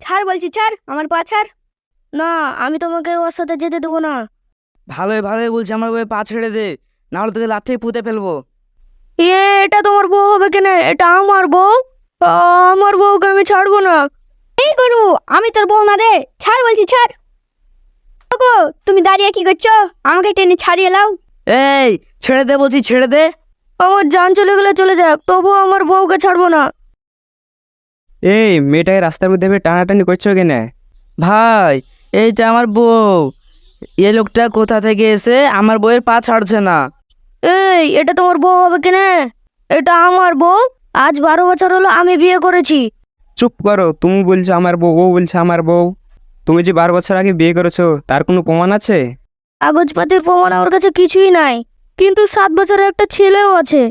ছাড় বলছি, ছাড় আমার পা ছাড়। না, আমি তোমাকে ওর সাথে যেতে দেবো না। ভালোই ভালোই বলছি, আমার বউয়ের পা ছেড়ে দে, নাহলে তোকে লাথি পুঁতে ফেলবো। এটা তোমার বউ হবে কেন? এটা আমার বউ। আমার বউকে আমি ছাড়বো না। এই গরু, আমি তোর বউ না রে। ছাড় বলছি, ছাড়। ওগো, তুমি দাঁড়িয়ে কি করছো? আমাকে টেনে ছাড়িয়ে লাও। এই, ছেড়ে দে বলছি, ছেড়ে দে। আমার জান চলে গেলে চলে যাক, তবুও আমার বউকে ছাড়বো না। এই মেয়েটাকে রাস্তার মধ্যে এভাবে টানাটানি করছো কেন? ভাই, এইটা আমার বউ। এ লোকটা কোথা থেকে এসে আমার বউয়ের পা ছাড়ছে না। এটা তোমার বউ হবে কেন? এটা আমার বউ। আজ 12 বছর হলো আমি বিয়ে করেছি। চুপ করো, তুমি বলছো আমার বউ, ও বলছে আমার বউ। তুমি যে 12 বছর আগে বিয়ে করেছো তার কোনো প্রমাণ আছে? কাগজপাতির প্রমাণ আমার কাছে কিছুই নাই, কিন্তু 7 বছরের একটা ছেলেও আছে।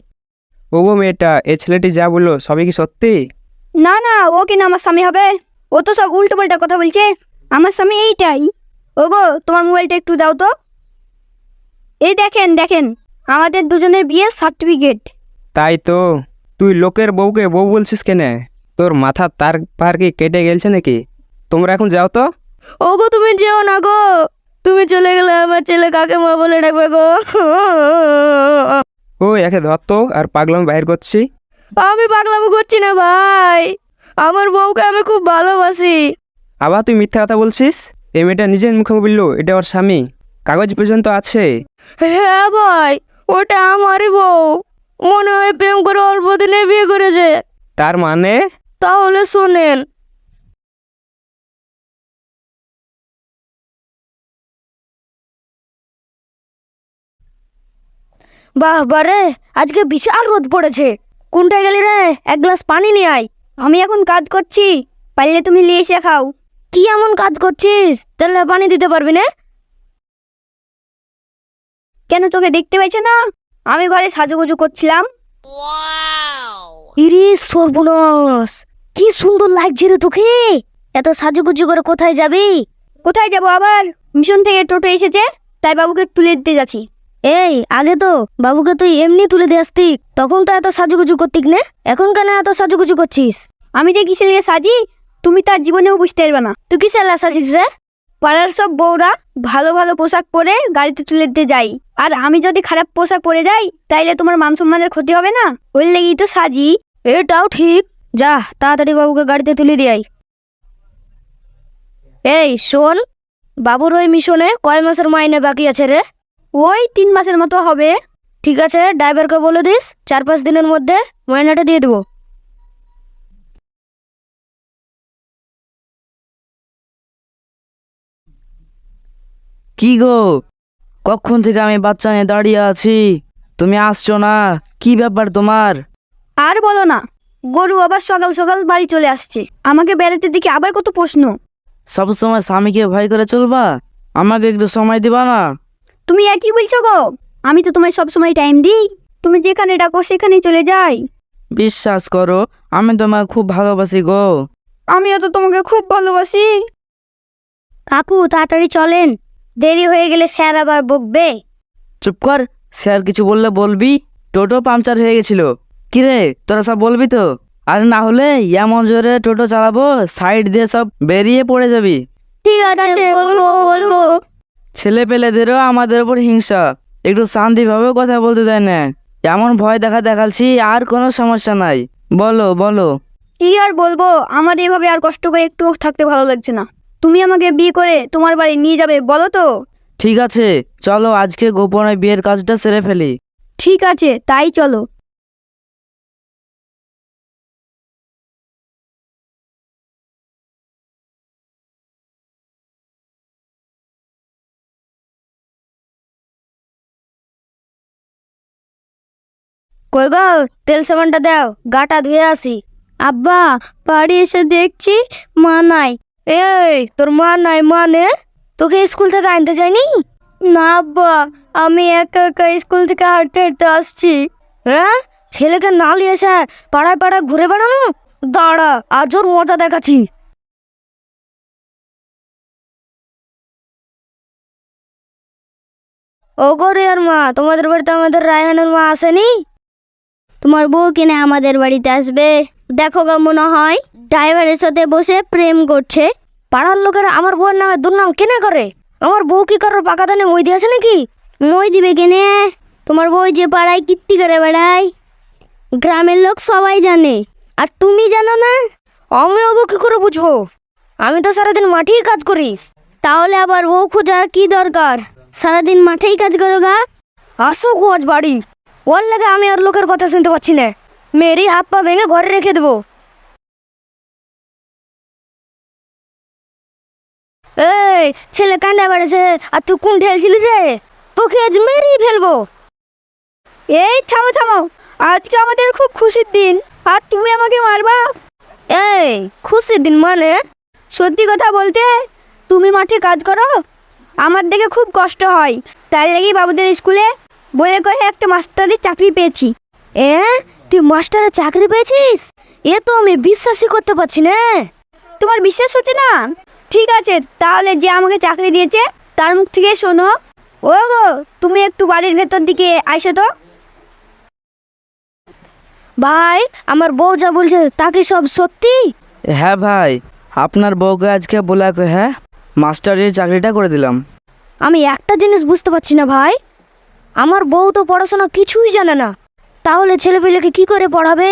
ও গো মেয়েটা, এই ছেলেটি যা বললো সবই কি সত্যি? না না, ও কিনা আমার স্বামী হবে? ও তো সব উল্টো পাল্টা কথা বলছে। আমার স্বামী এইটাই। ওগো, তোমার মোবাইলটা একটু দাও তো। এই দেখেন দেখেন, আমাদের দুজনের বিয়ের সার্টিফিকেট। তাই তো। তুই লোকের বউকে বউ বলছিস কেন? তোর মাথা তার পার কি কেটে গেছে নাকি? তোমরা এখন যাও তো। ওগো, তুমি যেও না গো। তুমি চলে গেলে আমার ছেলে কাকে মা বলে ডাকবে গো? ও একে ধর তো, আর পাগলাম বাইর করছি। আমি পাগলামো করছি না ভাই, আমার বউকে আমি খুব ভালোবাসি। আবার তুই মিথ্যা কথা বলছিস? এই মেয়েটা নিজের মুখে বললো এটা ওর স্বামী, কাগজ পর্যন্ত আছে। হ্যাঁ ভাই, ওটা আমারই বউ। মনে হয় প্রেম করে অল্প দিনে বিয়ে করেছে। তার মানে? তাহলে শোনেন। বাহ বারে, আজকে বিশাল রোদ পড়েছে। কোনটায় গেলি রে? এক গ্লাস পানি নিয়ে আয়। আমি এখন কাজ করছি, পারলে তুমি নিয়ে এসে খাও। কি এমন কাজ করছিস? তাহলে পানি দিতে পারবি না? কেন, তোকে দেখতে পাইছে না? আমি ঘরে সাজুগুজু করছিলাম। ইরে সর্বনাশ, কি সুন্দর লাগছে রে তোকে। এত সাজুগুজু করে কোথায় যাবি? কোথায় যাব আবার? মিশন থেকে টোটো এসেছে, তাই বাবুকে তুলে দিতে যাচ্ছি। এই, আগে তো বাবুকে তুই এমনি তুলে দিয়ে আসতি, তখন তো এত সাজুগুজু করতিক না। এখন কেন এত সাজুগুজু করছিস? আমি যে কিসের লিগে সাজি তুমি তার জীবনেও বুঝতে পারবে না। তুই কিসের লা সাজিস রে? পাড়ার সব বউরা ভালো ভালো পোশাক পরে গাড়িতে তুলে দিতে যাই, আর আমি যদি খারাপ পোশাক পরে যাই তাইলে তোমার মান সম্মানের ক্ষতি হবে না? ওই লেগেই তো সাজি। এটাও ঠিক। যা, তাড়াতাড়ি বাবুকে গাড়িতে তুলে দিয়ে আই। এই শোন, বাবুর ওই মিশনে কয় মাসের মাইনে বাকি আছে রে? ওই 3 মাসের মতো হবে। ঠিক আছে, ড্রাইভারকে বলে দিস 4-5 দিনের মধ্যে মাইনেটা দিয়ে দেবো। কি গো, কখন থেকে আমি বাচ্চা নিয়ে দাঁড়িয়ে আছি, তুমি আসছো না? কি ব্যাপার তোমার? আর বলো না, গরু আবার সকাল সকাল বাড়ি চলে আসছে। আমাকে বেড়াতে দেখে আবার কত প্রশ্ন। সবসময় স্বামীকে ভয় করে চলবা? আমাকে একটু সময় দিবা না? তুমি একই বলছো গো। আমি তো তোমায় সবসময় টাইম দিই, তুমি যেখানে ডাকো সেখানেই চলে যাই। বিশ্বাস করো, আমি তোমাকে খুব ভালোবাসি গো। আমিও তো তোমাকে খুব ভালোবাসি। কাকু, তাড়াতাড়ি চলেন, দেরি হয়ে গেলে স্যার আবার বকবে। চুপ কর, স্যার কিছু বললে বলবি। টোটো পাংচার হয়ে গেছিল। কিরে, তোরা সব বলবি তো? আর না হলে এমন জোরে টোটো চালাবো, সাইড দিয়ে সব বেরিয়ে পড়ে যাবি। ঠিক আছে, বলবো বলবো। ছেলে পেলেদেরও আমাদের উপর হিংসা, একটু শান্তিভাবে কথা বলতে দেয় না। এমন ভয় দেখাচ্ছি, আর কোনো সমস্যা নাই। বলো বলো। কি আর বলবো, আমার এভাবে আর কষ্ট করে একটু থাকতে ভালো লাগছে না। তুমি আমাকে বিয়ে করে তোমার বাড়ি নিয়ে যাবে বলো তো? ঠিক আছে, চলো আজকে গোপনে বিয়ের কাজটা সেরে ফেলি। ঠিক আছে, তাই চলো। কই গো, তেল সাবানটা দাও, গাটা ধুয়ে আসি। আব্বা, বাড়ি এসে দেখছি মা নাই। এই, তোর মা নাই মানে? তোকে স্কুল থেকে আনতে যায়নি? না আব্বা, আমি একা একা স্কুল থেকে হাঁটতে হাঁটতে আসছি। হ্যাঁ, ছেলেকে না নিয়ে এসে পাড়ায় পাড়ায় ঘুরে বেড়ানো? দাঁড়া, আজ ওর মজা দেখাচ্ছি। ও গো রিয়ার মা, তোমাদের বাড়িতে আমাদের রায়হানের মা আসেনি? তোমার বউ কিনে আমাদের বাড়িতে আসবে। দেখো গা, মনে হয় ড্রাইভারের সাথে বসে প্রেম করছে। পাড়ার লোকেরা আমার বউয়ের নামে দুর্নাম কেনে করে? আমার বউ কি কারোর পাকা দানে মই দিয়েছে নাকি? মই দিবে কেনে? তোমার বউ যে পাড়ায় কীর্তি করে বেড়ায়, গ্রামের লোক সবাই জানে, আর তুমি জানো না? আমি বউ কি করে বুঝবো? আমি তো সারাদিন মাঠেই কাজ করি। তাহলে আবার বউ খোঁজার কি দরকার? সারাদিন মাঠেই কাজ করো গা। আসো আজ বাড়ি, ওর লাগে আমি আর লোকের কথা শুনতে পাচ্ছি না। মেয়েরই হাত পা ভেঙে ঘরে রেখে দেবো। এই ছেলে কান্না বেড়েছে, আর তুই কোন ঠেলছিলি রে? তোকে আজ মেরেই ফেলবো। এই থামো থামো, আজকে আমাদের খুব খুশির দিন, আর তুমি আমাকে মারবা? এই খুশির দিন মানে? সত্যি কথা বলতে, তুমি মাঠে কাজ করো, আমার দেখে খুব কষ্ট হয়, তাই লাগি বাবুদের স্কুলে বলে কয়ে একটা মাস্টারের চাকরি পেয়েছি। তুই মাস্টারের চাকরি পেয়েছিস? এ তো আমি বিশ্বাসই করতে পারছি না। তোমার বিশ্বাস হচ্ছে না? ঠিক আছে, তাহলে যে আমাকে চাকরি দিয়েছে তার মুখ থেকে শোনো। ও গো, তুমি একটু বাড়ির ভেতর দিকে আইসো তো। ভাই, আমার বউ যা বলছে তা কি সব সত্যি? হ্যাঁ ভাই, আপনার বউকে আজকে বলে হ্যাঁ মাস্টারের চাকরিটা করে দিলাম। আমি একটা জিনিস বুঝতে পারছি না ভাই, আমার বউ তো পড়াশোনা কিছুই জানে না, তাহলে ছেলেপেলেকে কি করে পড়াবে?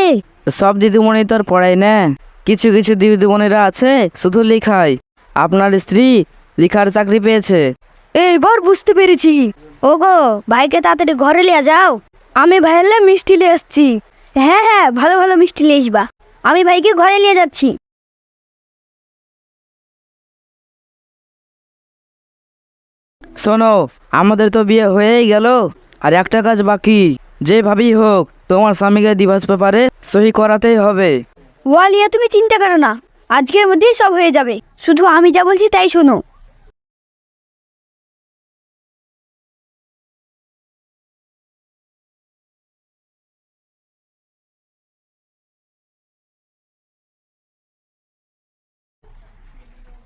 সব দিদিমণি তো আর পড়ায় না, কিছু কিছু দিদিমণিরা আছে শুধু লেখায়। আপনার স্ত্রী লেখার চাকরি পেয়েছে। এইবার বুঝতে পেরেছি। ওগো, ভাইকে তাড়াতাড়ি ঘরে নিয়ে যাও, আমি ভাইয়ের মিষ্টি নিয়ে এসছি। হ্যাঁ হ্যাঁ, ভালো ভালো মিষ্টি নিয়ে আসবা, আমি ভাইকে ঘরে নিয়ে যাচ্ছি। শোনো, আমাদের তো বিয়ে হয়েই গেল, আর একটা কাজ বাকি। যেভাবেই হোক তোমার স্বামীকে ডিভোর্স পেপারে সহি করাতেই হবে। ওয়ালিয়া, তুমি চিন্তা করো না, আজকের মধ্যেই সব হয়ে যাবে, শুধু আমি যা বলছি তাই শোনো।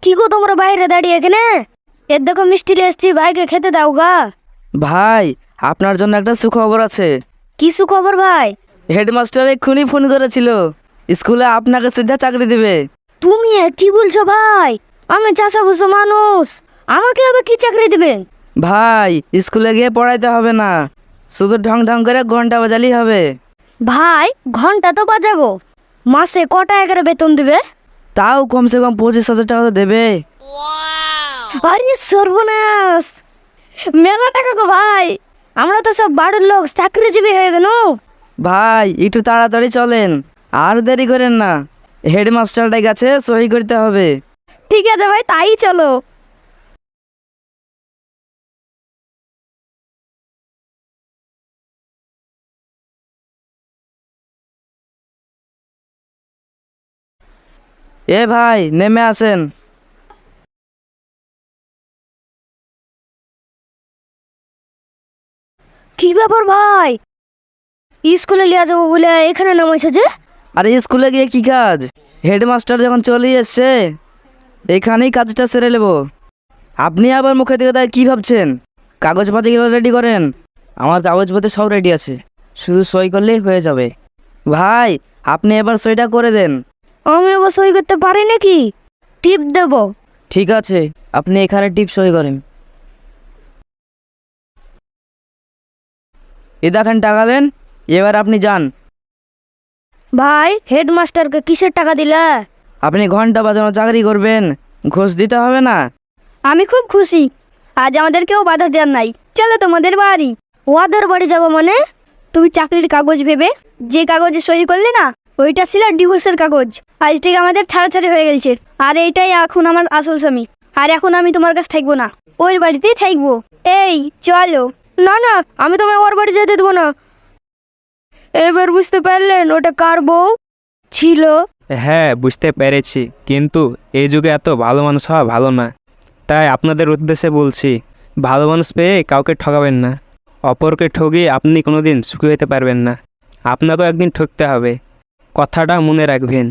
কি গো তোমরা বাইরে দাঁড়িয়ে এখানে? এর দেখো মিষ্টি নিয়ে এসছি, ভাইকে খেতে দাও গা। ভাই, আপনার জন্য একটা সুখবর আছে। কি সুখবর ভাই? হেডমাস্টার এক্ষুনি ফোন করেছিল, স্কুলে আপনাকে সিধা চাকরি দিবে। তুমি কি বলছো ভাই? আমি চাষাভুষো মানুষ, আমাকে আবার কি চাকরি দেবেন? ভাই, স্কুলে গিয়ে পড়াইতে হবে না, শুধু ঢং ঢং করে ঘন্টা বাজালেই হবে। ভাই, ঘন্টা তো বাজাবো, মাসে কটা করে বেতন দিবে? তাও কমসে কম 25,000 টাকা তো দেবে। আরে সর্বনাশ, মেলা টাকা গো ভাই, আমরা তো সব বাড়ির লোক চাকরিজীবী হয়ে গেল। ভাই, একটু তাড়াতাড়ি চলেন, আর দেরি করেন না, হেডমাস্টারটার কাছে সহি করতে হবে। ঠিক আছে ভাই, তাই চলো। এ ভাই, নেমে আসেন। কি ব্যাপার ভাই, স্কুলে লিয়ে যাবো বলে এখানে নামাইছে যে? আরে স্কুলে গিয়ে কি কাজ? হেডমাস্টার যখন চলে এসছে, এখানেই কাজটা সেরে নেব। আপনি আবার মুখে থেকে তাই কী ভাবছেন? কাগজপাতিগুলো রেডি করেন। আমার কাগজপাতি সব রেডি আছে, শুধু সই করলেই হয়ে যাবে। ভাই, আপনি এবার সইটা করে দেন। আমি আবার সই করতে পারি নাকি? টিপ দেবো? ঠিক আছে, আপনি এখানে টিপ সই করেন। এ দেখেন, টাকা দেন, এবার আপনি যান। ভাই, হেডমাস্টারকে কিসের টাকা দিলা? আপনি ঘন্টা বাজানো চাকরি করবেন, ঘুষ দিতে হবে না। আমি খুব খুশি, আজ আমাদের কেউ বাধা দেওয়ার নাই। চলো তোমাদের বাড়ি। ওদের বাড়ি যাবো মানে? তুমি চাকরির কাগজ ভেবে যে কাগজে সই করলে না, ওইটা ছিল ডিভোর্সের কাগজ। আজ থেকে আমাদের ছাড়াছাড়ি হয়ে গেছে, আর এইটাই এখন আমার আসল স্বামী। আর এখন আমি তোমার কাছে থাকবো না, ওই বাড়িতেই থাকবো। এই চলো। না না, আমি তোমায় ওর বাড়ি যেতে দেবো না। এবার বুঝতে পারলেন ওটা কার বউ ছিল? হ্যাঁ, বুঝতে পেরেছি, কিন্তু এই যুগে এত ভালো মানুষ হওয়া ভালো না। তাই আপনাদের উদ্দেশ্যে বলছি, ভালো মানুষ পেয়ে কাউকে ঠকাবেন না। অপরকে ঠকিয়ে আপনি কোনোদিন সুখী হতে পারবেন না, আপনাকেও একদিন ঠকতে হবে, কথাটা মনে রাখবেন।